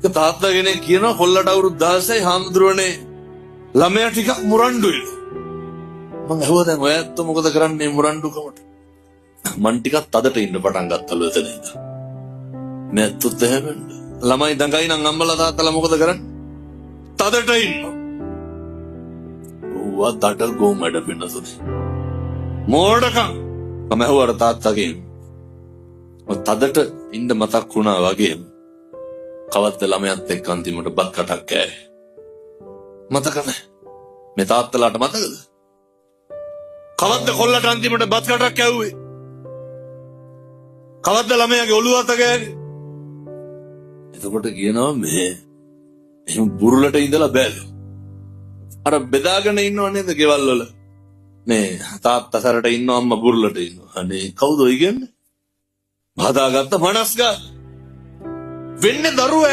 තාත්තා කෙනෙක් කියනවා කොල්ලට අවුරුදු 16යි හාමුදුරුවනේ ළමයා ටිකක් මුරණ්ඩුයි. මං අහුවා දැන් ඔය ඇත්ත මොකද කරන්නේ මුරණ්ඩුකමට? මං ටිකක් තදට ඉන්න පටන් ගත්තලු එතන ඉඳන්. මේ ඇත්තත් එහෙම ළමයි දඟයි නම් අම්මලා තාත්තලා මොකද කරන්නේ? තදට ඉන්නවා. ඌවා තඩ ගොමඩ පින්නසුනේ. මෝඩකම්. මම අහුවා තාත්තගෙන්. තදට ඉන්න මතක් වුණා වගේ. කවද්ද ළමයාත් එක්ක අන්තිමට බත් කටක් කෑවේ. මතක නැහැ. මේ තාත්තලාට මතකද? කවද්ද කොල්ලට අන්තිමට බත් කටක් කෑවුවේ? කවද්ද ළමයාගේ ඔළුව අත ගෑවේ? එතකොට කියනවා මේ එහෙම බුරුලට ඉඳලා බෑලු. අර බෙදාගෙන ඉන්නව නේද ගෙවල් වල? මේ තාත්තා සැරට ඉන්නව අම්මා බුරුලට ඉන්නවා. අනේ කවුද ඔය කියන්නේ? හදාගත්ත මනස්ගා වෙන්නේ දරුවා